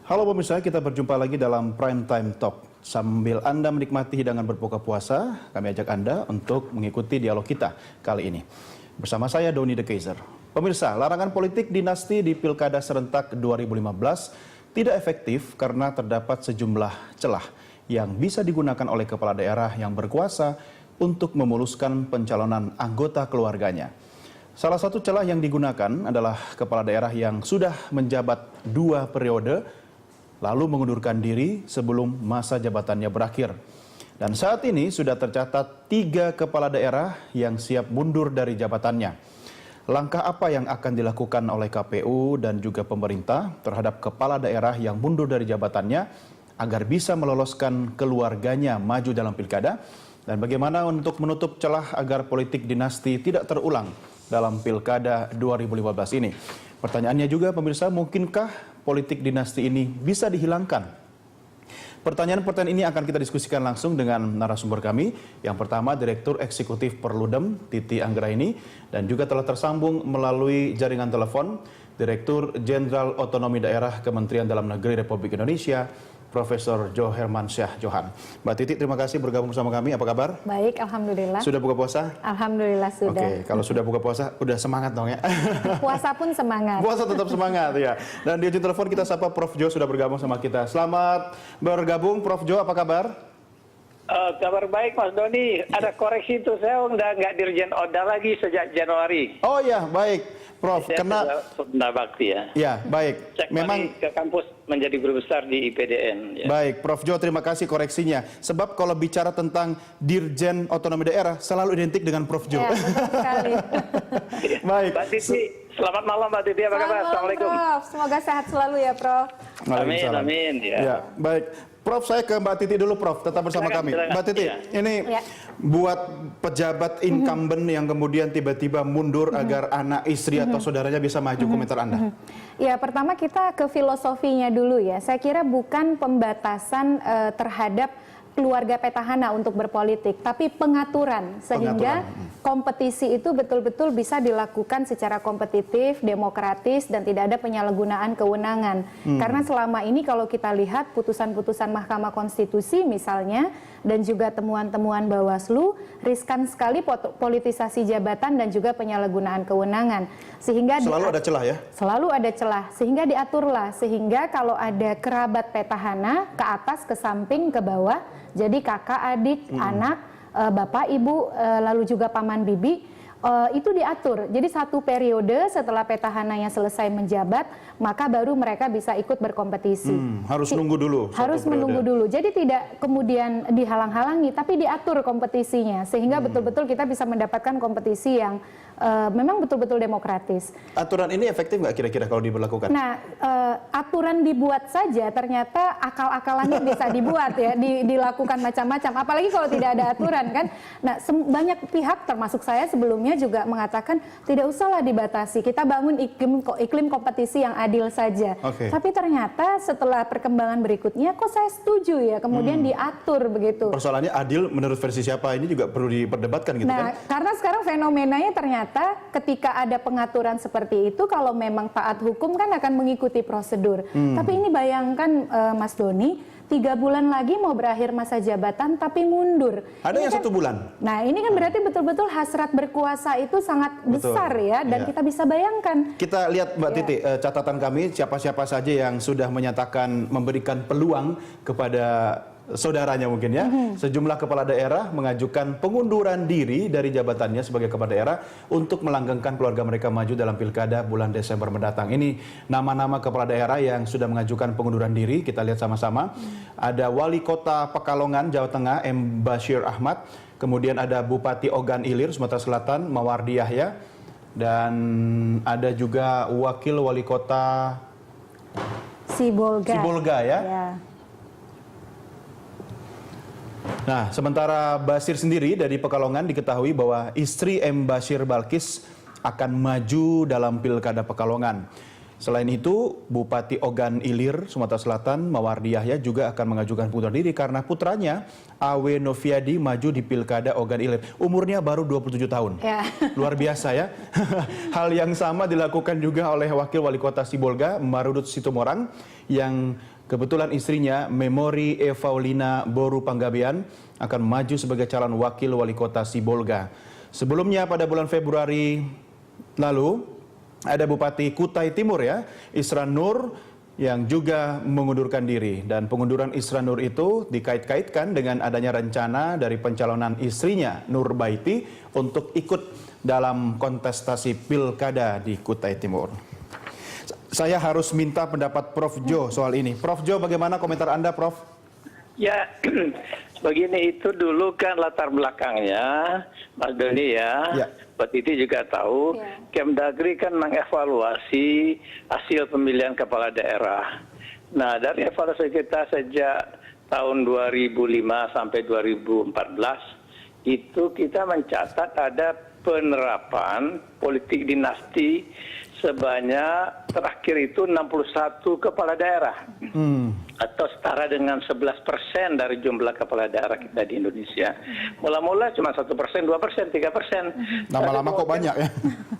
Halo pemirsa, kita berjumpa lagi dalam Prime Time Talk. Sambil Anda menikmati hidangan berbuka puasa, kami ajak Anda untuk mengikuti dialog kita kali ini. Bersama saya, Doni The Kaiser. Pemirsa, larangan politik dinasti di Pilkada Serentak 2015 tidak efektif karena terdapat sejumlah celah yang bisa digunakan oleh kepala daerah yang berkuasa untuk memuluskan pencalonan anggota keluarganya. Salah satu celah yang digunakan adalah kepala daerah yang sudah menjabat 2 periode lalu mengundurkan diri sebelum masa jabatannya berakhir. Dan saat ini sudah tercatat 3 kepala daerah yang siap mundur dari jabatannya. Langkah apa yang akan dilakukan oleh KPU dan juga pemerintah terhadap kepala daerah yang mundur dari jabatannya agar bisa meloloskan keluarganya maju dalam pilkada? Dan bagaimana untuk menutup celah agar politik dinasti tidak terulang dalam pilkada 2015 ini? Pertanyaannya juga pemirsa, mungkinkah politik dinasti ini bisa dihilangkan? Pertanyaan-pertanyaan ini akan kita diskusikan langsung dengan narasumber kami. Yang pertama, Direktur Eksekutif Perludem, Titi Anggraini, dan juga telah tersambung melalui jaringan telepon, Direktur Jenderal Otonomi Daerah Kementerian Dalam Negeri Republik Indonesia, Profesor Jo Hermansyah Johan. Mbak Titi, terima kasih bergabung bersama kami. Apa kabar? Baik, alhamdulillah. Sudah buka puasa? Alhamdulillah sudah. Oke, kalau sudah buka puasa, udah semangat dong ya? Puasa pun semangat. Puasa tetap semangat ya. Dan di ujung telepon kita sapa Prof Jo sudah bergabung sama kita. Selamat bergabung, Prof Jo. Apa kabar? Kabar baik Mas Doni. Ada koreksi itu, saya udah nggak Dirjen Oda lagi sejak Januari. Oh ya, baik, Prof. Saya sudah bakti ya. Ya, baik. Cek Memang ke kampus menjadi guru besar di IPDN. Ya. Baik, Prof Jo, terima kasih koreksinya. Sebab kalau bicara tentang Dirjen Otonomi Daerah selalu identik dengan Prof Jo. Ya, betul sekali. Baik. Mbak Titi, selamat malam Mbak Titi. Apa kabar? Assalamualaikum. Prof. Semoga sehat selalu ya, Prof. Amin, amin. Ya, baik. Prof, saya ke Mbak Titi dulu, Prof. Tetap bersama kami. Silakan. Mbak Titi, ini buat pejabat incumbent yang kemudian tiba-tiba mundur agar anak, istri, atau saudaranya bisa maju, komentar Anda. Ya, pertama kita ke filosofinya dulu ya. Saya kira bukan pembatasan terhadap keluarga petahana untuk berpolitik, tapi pengaturan sehingga kompetisi itu betul-betul bisa dilakukan secara kompetitif, demokratis, dan tidak ada penyalahgunaan kewenangan. Karena selama ini kalau kita lihat putusan-putusan Mahkamah Konstitusi misalnya, dan juga temuan-temuan Bawaslu, riskan sekali politisasi jabatan dan juga penyalahgunaan kewenangan. Sehingga selalu ada celah ya? Selalu ada celah, sehingga diaturlah. Sehingga kalau ada kerabat petahana, ke atas, ke samping, ke bawah, jadi kakak, adik, anak, bapak, ibu, lalu juga paman, bibi, itu diatur. Jadi 1 periode setelah petahananya selesai menjabat, maka baru mereka bisa ikut berkompetisi. Harus nunggu dulu. Harus menunggu dulu. Jadi tidak kemudian dihalang-halangi, tapi diatur kompetisinya. Sehingga betul-betul kita bisa mendapatkan kompetisi yang memang betul-betul demokratis. Aturan ini efektif nggak kira-kira kalau diberlakukan? Nah, aturan dibuat saja, ternyata akal-akalannya bisa dibuat ya, dilakukan macam-macam. Apalagi kalau tidak ada aturan kan. Nah, banyak pihak termasuk saya sebelumnya juga mengatakan tidak usahlah dibatasi. Kita bangun iklim kompetisi yang adil saja. Tapi ternyata setelah perkembangan berikutnya, kok saya setuju ya, kemudian diatur begitu. Persoalannya adil menurut versi siapa ini juga perlu diperdebatkan gitu kan? Nah, karena sekarang fenomenanya ternyata ketika ada pengaturan seperti itu, kalau memang taat hukum kan akan mengikuti prosedur. Tapi ini bayangkan Mas Doni, 3 bulan lagi mau berakhir masa jabatan tapi mundur. Ada ini yang kan, 1 bulan. Nah ini kan berarti betul-betul hasrat berkuasa itu sangat besar ya, dan kita bisa bayangkan. Kita lihat Mbak Titi, catatan kami siapa-siapa saja yang sudah menyatakan memberikan peluang kepada saudaranya mungkin ya. Sejumlah kepala daerah mengajukan pengunduran diri dari jabatannya sebagai kepala daerah untuk melanggengkan keluarga mereka maju dalam pilkada bulan Desember mendatang. Ini nama-nama kepala daerah yang sudah mengajukan pengunduran diri. Kita lihat sama-sama. Ada Wali Kota Pekalongan, Jawa Tengah, M. Bashir Ahmad. Kemudian ada Bupati Ogan Ilir, Sumatera Selatan, Mawardi Yahya. Dan ada juga Wakil Wali Kota Sibolga ya. Nah, sementara Bashir sendiri dari Pekalongan diketahui bahwa istri M. Bashir Balkis akan maju dalam pilkada Pekalongan. Selain itu, Bupati Ogan Ilir, Sumatera Selatan, Mawardi Yahya juga akan mengajukan pengunduran diri karena putranya, Awe Noviadi, maju di Pilkada Ogan Ilir. Umurnya baru 27 tahun. Ya. Luar biasa ya. Hal yang sama dilakukan juga oleh Wakil Wali Kota Sibolga, Marudut Situmorang, yang Kebetulan istrinya, Memori Evaulina Boru Panggabean, akan maju sebagai calon wakil wali kota Sibolga. Sebelumnya pada bulan Februari lalu, ada Bupati Kutai Timur ya, Isran Nur, yang juga mengundurkan diri. Dan pengunduran Isran Nur itu dikait-kaitkan dengan adanya rencana dari pencalonan istrinya, Nur Baiti, untuk ikut dalam kontestasi pilkada di Kutai Timur. Saya harus minta pendapat Prof. Jo soal ini. Prof. Jo, bagaimana komentar Anda, Prof? Ya, begini, itu dulu kan latar belakangnya, Mas Doni ya. Pak Titi juga tahu, Kemdagri kan mengevaluasi hasil pemilihan kepala daerah. Nah, dari evaluasi kita sejak tahun 2005 sampai 2014, itu kita mencatat ada penerapan politik dinasti sebanyak terakhir itu 61 kepala daerah. Atau setara dengan 11% dari jumlah kepala daerah kita di Indonesia. Mula-mula cuma 1%, 2%, 3%. Lama-lama kok banyak ya?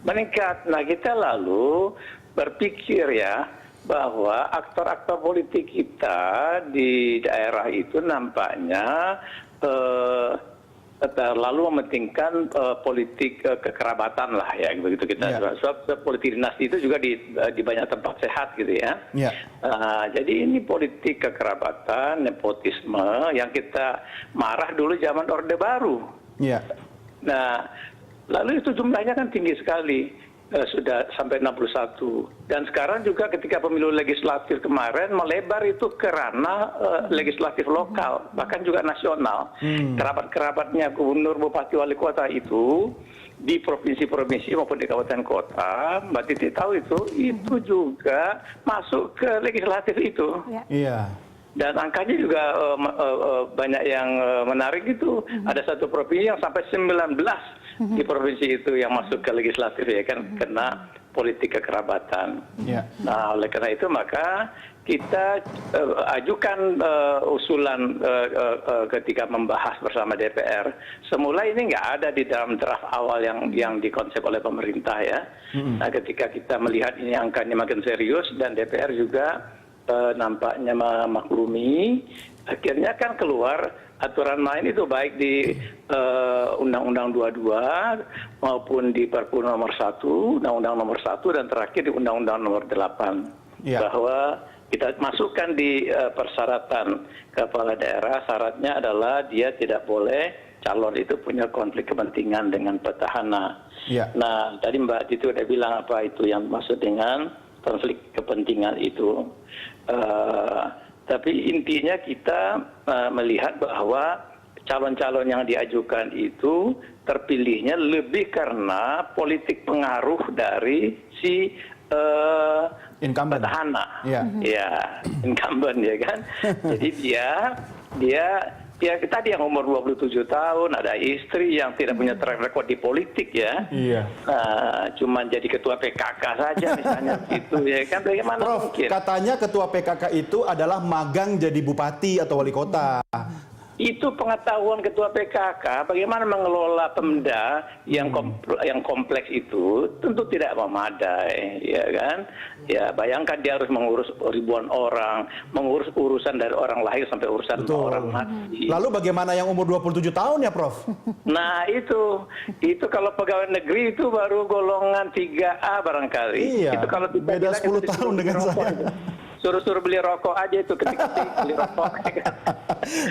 Meningkat. Nah, kita lalu berpikir ya, bahwa aktor-aktor politik kita di daerah itu nampaknya terlalu mementingkan politik kekerabatan lah ya, begitu kita. Sebab politik dinasti itu juga di banyak tempat sehat gitu ya. Jadi ini politik kekerabatan, nepotisme yang kita marah dulu zaman Orde Baru. Nah, lalu itu jumlahnya kan tinggi sekali. Sudah sampai 61. Dan sekarang juga ketika pemilu legislatif kemarin melebar itu ke ranah legislatif lokal, bahkan juga nasional. Kerabat-kerabatnya gubernur, bupati, wali kota itu di provinsi-provinsi maupun di kabupaten kota, Mbak Titi tahu itu juga masuk ke legislatif itu. Dan angkanya juga banyak yang menarik itu. Ada satu provinsi yang sampai 19 di provinsi itu yang masuk ke legislatif ya kan, kena politik kekerabatan. Nah, oleh karena itu maka kita ajukan usulan ketika membahas bersama DPR. Semula ini nggak ada di dalam draft awal yang dikonsep oleh pemerintah ya. Nah, ketika kita melihat ini angkanya makin serius dan DPR juga nampaknya memaklumi, akhirnya kan keluar aturan main itu baik di Undang-Undang 22 maupun di Perpu nomor 1, Undang-Undang nomor 1 dan terakhir di Undang-Undang nomor 8. Bahwa kita masukkan di persyaratan kepala daerah, syaratnya adalah dia tidak boleh calon itu punya konflik kepentingan dengan petahana. Nah, tadi Mbak Titi udah bilang apa itu yang maksud dengan konflik kepentingan itu. Tapi intinya kita melihat bahwa calon-calon yang diajukan itu terpilihnya lebih karena politik pengaruh dari si incumbent. Petahana. Ya, incumbent ya kan. Jadi dia tadi yang umur 27 tahun, ada istri yang tidak punya track record di politik ya. Cuma jadi ketua PKK saja misalnya itu ya kan, bagaimana Prof, mungkin? Katanya ketua PKK itu adalah magang jadi bupati atau wali kota. Itu pengetahuan ketua PKK bagaimana mengelola Pemda yang kompleks itu tentu tidak memadai, ya kan? Ya, bayangkan dia harus mengurus ribuan orang, mengurus urusan dari orang lahir sampai urusan orang mati. Lalu bagaimana yang umur 27 tahun ya, Prof? Nah, itu kalau pegawai negeri itu baru golongan 3A barangkali. Itu kalau beda 10 tahun dengan saya. Suruh beli rokok aja itu, ketik-ketik beli rokok.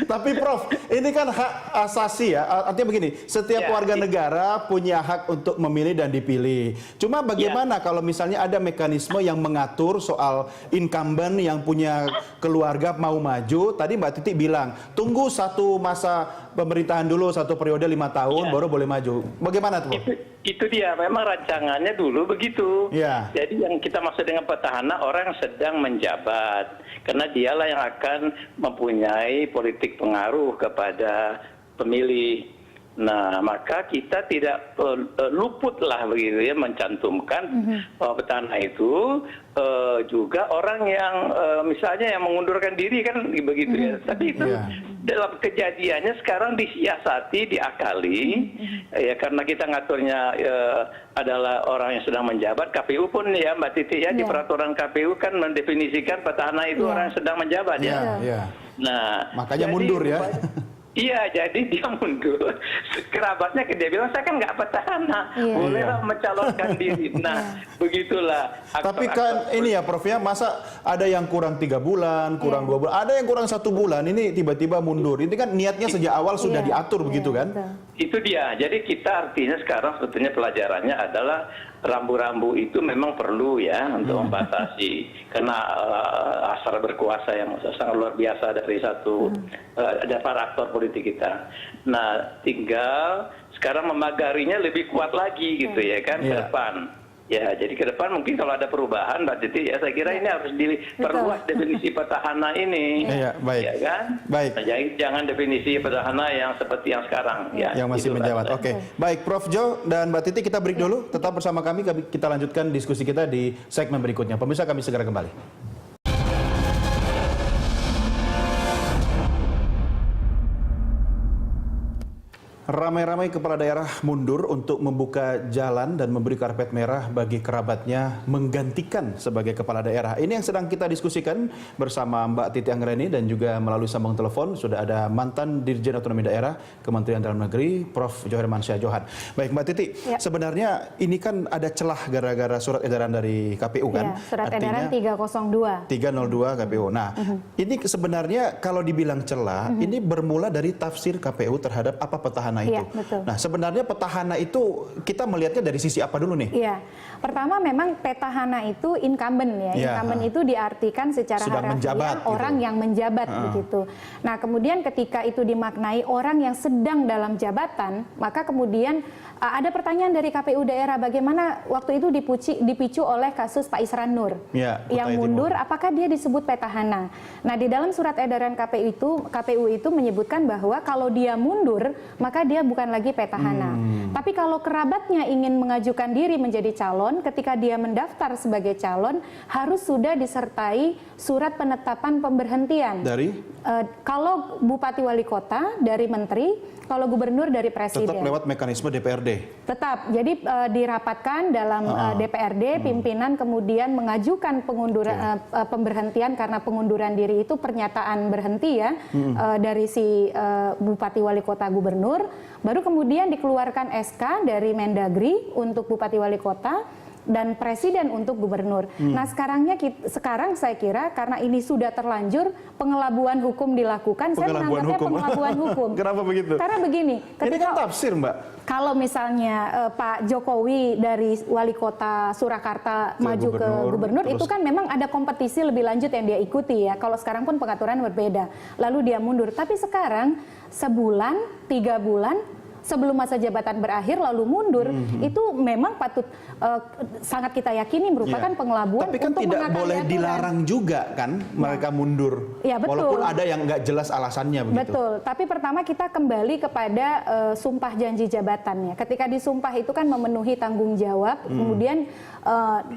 Tapi Prof, ini kan hak asasi ya. Artinya begini, setiap warga negara punya hak untuk memilih dan dipilih. Cuma bagaimana kalau misalnya ada mekanisme yang mengatur soal incumbent yang punya keluarga mau maju. Tadi Mbak Titi bilang, tunggu satu masa pemerintahan dulu, satu periode 5 tahun baru boleh maju. Bagaimana tuh? Itu dia, memang rancangannya dulu begitu. Jadi yang kita maksud dengan petahana, orang yang sedang menjabat. Karena dialah yang akan mempunyai politik pengaruh kepada pemilih. Nah, maka kita tidak luputlah begitu ya mencantumkan bahwa petahana itu juga orang yang misalnya yang mengundurkan diri kan begitu ya. Tapi itu dalam kejadiannya sekarang disiasati, diakali, ya karena kita ngaturnya adalah orang yang sedang menjabat. KPU pun ya Mbak Titi ya, di peraturan KPU kan mendefinisikan petahana itu orang yang sedang menjabat ya. Nah, makanya mundur ya. Iya, jadi dia mundur. Kerabatnya dia bilang, saya kan nggak petahana, bolehlah mencalonkan diri. Nah, begitulah. Tapi kan ini ya Prof ya, masa ada yang kurang 3 bulan, kurang 2 bulan, ada yang kurang 1 bulan, ini tiba-tiba mundur. Ini kan niatnya sejak awal sudah diatur begitu kan? Itu dia. Jadi kita artinya sekarang sebetulnya pelajarannya adalah rambu-rambu itu memang perlu ya untuk membatasi, karena asal berkuasa yang sangat luar biasa dari satu ada para aktor politik kita. Nah, tinggal sekarang memagarinya lebih kuat lagi gitu ya kan ke depan. Ya, jadi ke depan mungkin kalau ada perubahan, Mbak Titi, ya saya kira ini harus diperluas definisi petahana ini. Iya, baik. Ya kan? Baik. Nah, jangan definisi petahana yang seperti yang sekarang. Ya, yang masih menjabat. Oke. Baik, Prof Jo dan Mbak Titi, kita break dulu. Tetap bersama kami, kita lanjutkan diskusi kita di segmen berikutnya. Pemirsa, kami segera kembali. Ramai-ramai kepala daerah mundur untuk membuka jalan dan memberi karpet merah bagi kerabatnya menggantikan sebagai kepala daerah. Ini yang sedang kita diskusikan bersama Mbak Titi Anggreni, dan juga melalui sambungan telepon sudah ada mantan Dirjen Otonomi Daerah Kementerian Dalam Negeri, Prof. Johermansyah Johan. Baik Mbak Titi, sebenarnya ini kan ada celah gara-gara surat edaran dari KPU kan? Ya, surat edaran 302 KPU. Nah, ini sebenarnya kalau dibilang celah, ini bermula dari tafsir KPU terhadap apa petahana itu. Ya, betul. Nah, sebenarnya petahana itu kita melihatnya dari sisi apa dulu nih? Iya, pertama memang petahana itu incumbent ya. Incumbent itu diartikan secara harafiah orang yang menjabat begitu. Nah, kemudian ketika itu dimaknai orang yang sedang dalam jabatan, maka kemudian ada pertanyaan dari KPU daerah, bagaimana waktu itu dipicu oleh kasus Pak Isran Nur yang mundur, apakah dia disebut petahana? Nah, di dalam surat edaran KPU itu menyebutkan bahwa kalau dia mundur, maka dia bukan lagi petahana. Tapi kalau kerabatnya ingin mengajukan diri menjadi calon, ketika dia mendaftar sebagai calon, harus sudah disertai surat penetapan pemberhentian. Dari? Kalau Bupati Wali Kota dari Menteri, kalau Gubernur dari Presiden. Tetap lewat mekanisme DPRD? Tetap. Jadi dirapatkan dalam DPRD, pimpinan kemudian mengajukan pengunduran pemberhentian karena pengunduran diri itu pernyataan berhenti ya dari si Bupati Wali Kota Gubernur, baru kemudian dikeluarkan SK dari Mendagri untuk Bupati Wali Kota dan Presiden untuk Gubernur. Nah, sekarang saya kira karena ini sudah terlanjur pengelabuan hukum dilakukan, saya menganggapnya pengelabuan hukum. Kenapa begitu? Karena begini, ini kan tafsir, Mbak. Kalau misalnya Pak Jokowi dari Wali Kota Surakarta maju ke Gubernur, itu kan memang ada kompetisi lebih lanjut yang dia ikuti ya. Kalau sekarang pun pengaturan berbeda. Lalu dia mundur. Tapi sekarang sebulan, 3 bulan sebelum masa jabatan berakhir lalu mundur, itu memang patut sangat kita yakini merupakan pengelabuan. Tapi kan untuk tidak boleh dilarang juga kan mereka mundur, walaupun ada yang nggak jelas alasannya begitu. Betul, tapi pertama kita kembali kepada sumpah janji jabatannya. Ketika disumpah itu kan memenuhi tanggung jawab, kemudian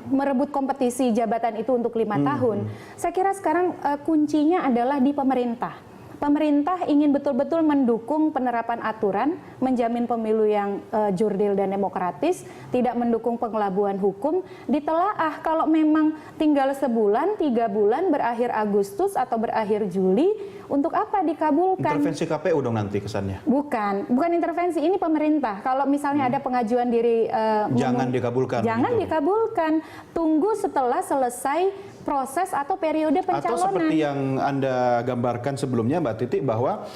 merebut kompetisi jabatan itu untuk 5 tahun. Saya kira sekarang kuncinya adalah di pemerintah. Pemerintah ingin betul-betul mendukung penerapan aturan, menjamin pemilu yang jurdil dan demokratis, tidak mendukung pengelabuan hukum, ditelaah kalau memang tinggal sebulan, 3 bulan, berakhir Agustus atau berakhir Juli, untuk apa dikabulkan? Intervensi KPU dong nanti kesannya? Bukan intervensi, ini pemerintah. Kalau misalnya ada pengajuan diri... jangan dikabulkan. Jangan dikabulkan, tunggu setelah selesai proses atau periode pencalonan. Atau seperti yang Anda gambarkan sebelumnya Mbak Titi, bahwa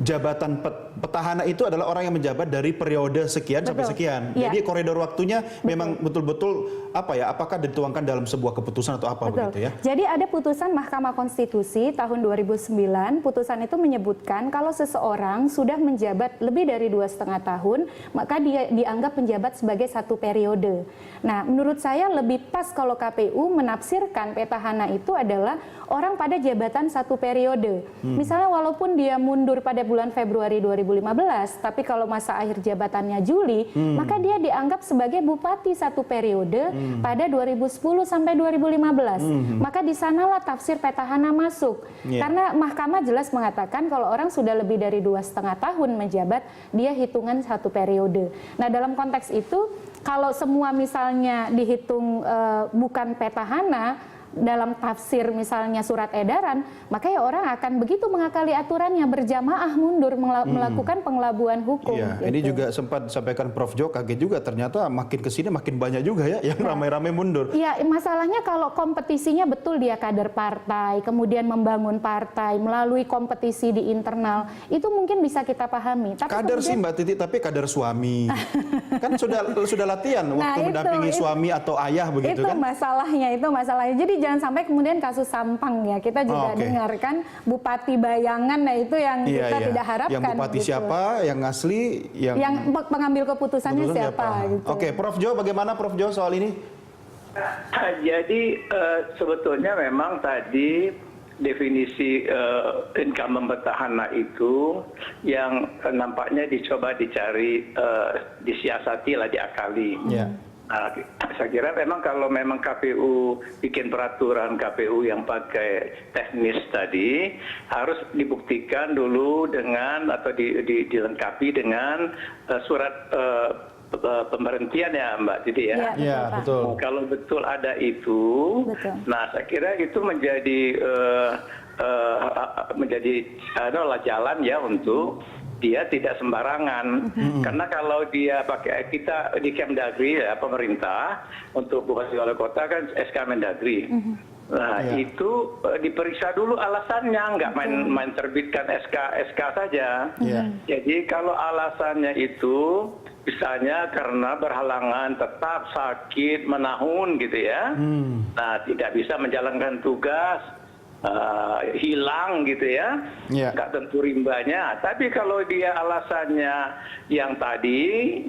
jabatan petahana itu adalah orang yang menjabat dari periode sekian sampai sekian. Jadi koridor waktunya memang betul-betul apakah dituangkan dalam sebuah keputusan atau apa begitu ya? Jadi ada putusan Mahkamah Konstitusi tahun 2009, putusan itu menyebutkan kalau seseorang sudah menjabat lebih dari 2,5 tahun, maka dia dianggap menjabat sebagai 1 periode. Nah, menurut saya lebih pas kalau KPU menafsirkan petahana itu adalah orang pada jabatan 1 periode. Misalnya walaupun dia mundur pada bulan Februari 2015, tapi kalau masa akhir jabatannya Juli, maka dia dianggap sebagai bupati satu periode pada 2010 sampai 2015. Maka di sanalah tafsir petahana masuk. Karena mahkamah jelas mengatakan kalau orang sudah lebih dari 2,5 tahun menjabat, dia hitungan satu periode. Nah, dalam konteks itu, kalau semua misalnya dihitung bukan petahana, dalam tafsir misalnya surat edaran, maka ya orang akan begitu mengakali aturannya, berjamaah mundur melakukan pengelabuan hukum. Iya, gitu. ini juga sempat disampaikan Prof Jo, kaget juga ternyata makin kesini makin banyak juga ya yang ramai-ramai mundur. Iya, masalahnya kalau kompetisinya betul dia kader partai, kemudian membangun partai melalui kompetisi di internal, itu mungkin bisa kita pahami. Tapi Kader kemudian, sih Mbak Titi, tapi kader suami. Kan sudah latihan waktu mendampingi suami atau ayah begitu kan? Itu masalahnya. Jadi jangan sampai kemudian kasus Sampang ya, kita juga dengarkan bupati bayangan, nah itu yang kita tidak harapkan. Yang bupati gitu. siapa, yang asli, yang pengambil keputusannya siapa. Gitu. Oke, Prof Jo, bagaimana Prof Jo soal ini? Jadi sebetulnya memang tadi definisi income petahana itu yang nampaknya dicoba dicari, disiasati lah, diakali. Nah, saya kira memang kalau memang KPU bikin peraturan KPU yang pakai teknis tadi, harus dibuktikan dulu dengan atau dilengkapi dengan surat pemberhentian ya Mbak Titi ya. Iya, betul. Nah, kalau betul ada itu, nah saya kira itu menjadi jalan ya untuk dia tidak sembarangan. Karena kalau dia pakai, kita di Kemdagri ya, pemerintah untuk bupati wali kota kan SK Mendagri. Nah, itu diperiksa dulu alasannya, nggak main terbitkan SK saja. Jadi kalau alasannya itu misalnya karena berhalangan, tetap sakit, menahun gitu ya, nah tidak bisa menjalankan tugas, hilang gitu ya, nggak tentu rimbanya. Tapi kalau dia alasannya yang tadi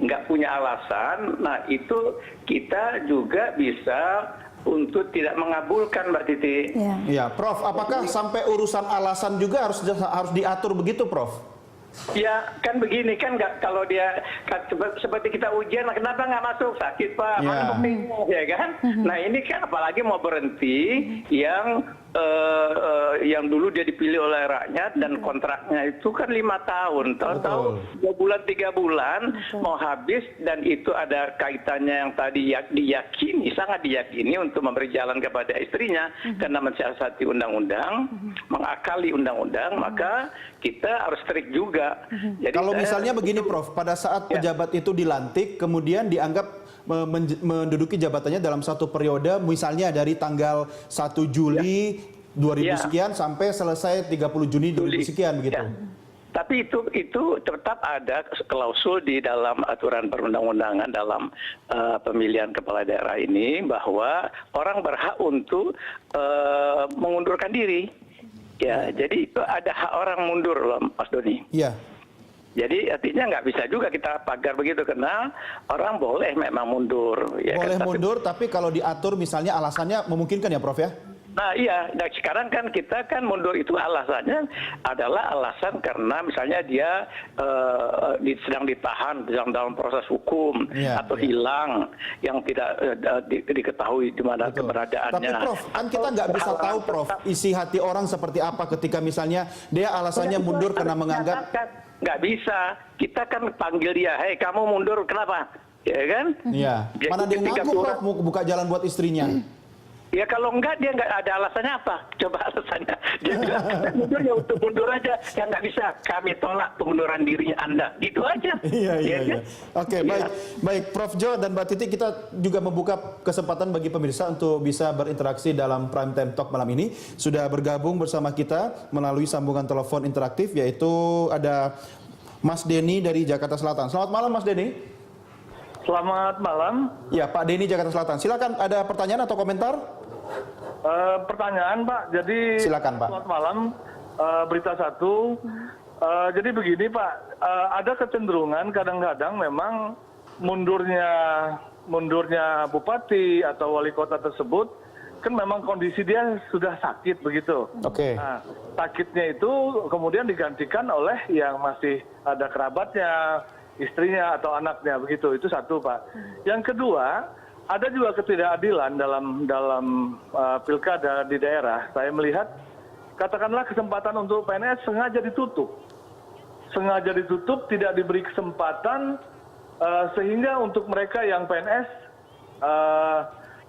nggak punya alasan, nah itu kita juga bisa untuk tidak mengabulkan, Mbak Titi. Iya, Prof. Apakah sampai urusan alasan juga harus diatur begitu, Prof? Ya kan begini kan, kalau dia seperti kita ujian, kenapa nggak masuk, sakit Pak, mana buktinya ya kan? Nah ini kan apalagi mau berhenti yang dulu dia dipilih oleh rakyat dan kontraknya itu kan 5 tahun, tahu-tahu 2 bulan 3 bulan mau habis, dan itu ada kaitannya yang tadi diyakini, sangat diyakini untuk memberi jalan kepada istrinya karena mensiasati undang-undang, mengakali undang-undang, maka kita harus strict juga. Jadi kalau misalnya begini Prof, pada saat pejabat itu dilantik kemudian dianggap menduduki jabatannya dalam satu periode, misalnya dari tanggal 1 Juli 2000 sekian sampai selesai 30 Juni 2000 sekian begitu. Tapi itu tetap ada klausul di dalam aturan perundang-undangan dalam pemilihan kepala daerah ini, bahwa orang berhak untuk mengundurkan diri. Ya, jadi itu ada hak orang mundur loh, Mas Doni. Iya. Jadi artinya nggak bisa juga kita pagar begitu, karena orang boleh memang mundur. Ya boleh kan? mundur, tapi kalau diatur misalnya alasannya memungkinkan ya Prof ya? Nah iya, nah, sekarang kan kita kan mundur itu alasannya adalah alasan karena misalnya dia sedang ditahan, sedang dalam proses hukum, atau hilang yang tidak diketahui di mana keberadaannya. Tapi Prof, kan kita nggak bisa tahu Prof isi hati orang seperti apa ketika misalnya dia alasannya mundur karena menganggap. Nggak bisa, kita kan panggil dia, hei kamu mundur kenapa? Ya kan? Iya. Mana dia ngaku Prof mau buka jalan buat istrinya? Ya kalau enggak, dia nggak ada alasannya apa? Coba alasannya. Dia bilang, mundur ya untuk mundur aja. Ya nggak bisa, kami tolak pengunduran dirinya Anda. Itu aja. Iya. Oke, baik Prof Jo dan Mbak Titi, kita juga membuka kesempatan bagi pemirsa untuk bisa berinteraksi dalam Prime Time Talk malam ini. Sudah bergabung bersama kita melalui sambungan telepon interaktif, yaitu ada Mas Denny dari Jakarta Selatan. Selamat malam Mas Denny. Selamat malam. Ya, Pak Denny Jakarta Selatan. Silakan, ada pertanyaan atau komentar? Pertanyaan Pak, jadi silakan Pak. Selamat malam, berita satu. Jadi begini Pak, ada kecenderungan kadang-kadang memang mundurnya bupati atau wali kota tersebut kan memang kondisi dia sudah sakit begitu. Oke. Nah, sakitnya itu kemudian digantikan oleh yang masih ada kerabatnya, istrinya atau anaknya begitu. Itu satu, Pak. Yang kedua, ada juga ketidakadilan dalam pilkada di daerah. Saya melihat katakanlah kesempatan untuk PNS sengaja ditutup, tidak diberi kesempatan sehingga untuk mereka yang PNS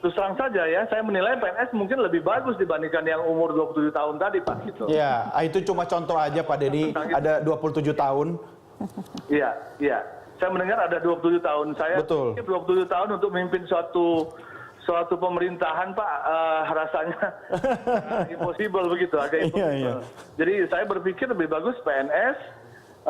terus terang saja ya, saya menilai PNS mungkin lebih bagus dibandingkan yang umur 27 tahun tadi, Pak. Gitu. Ya, itu cuma contoh aja Pak Denny, ada 27 tahun. Iya, iya. Saya mendengar ada 27 tahun. Saya Betul. pikir 27 tahun untuk memimpin suatu pemerintahan, Pak, rasanya impossible begitu, agak impossible. Iya. Jadi saya berpikir lebih bagus PNS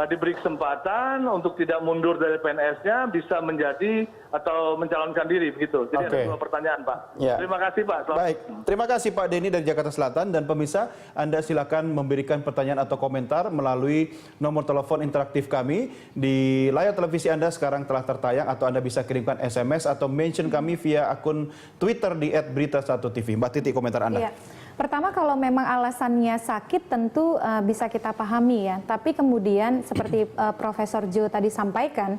diberi kesempatan untuk tidak mundur dari PNS-nya, bisa menjadi atau mencalonkan diri begitu. Jadi ada 2 pertanyaan, Pak. Ya. Terima kasih, Pak. Baik, terima kasih Pak Denny dari Jakarta Selatan, dan pemirsa, Anda silakan memberikan pertanyaan atau komentar melalui nomor telepon interaktif kami di layar televisi Anda sekarang telah tertayang, atau Anda bisa kirimkan SMS atau mention kami via akun Twitter di @berita1tv. Mbak Titi, komentar Anda. Iya. Pertama, kalau memang alasannya sakit tentu bisa kita pahami ya. Tapi kemudian seperti Profesor Jo tadi sampaikan,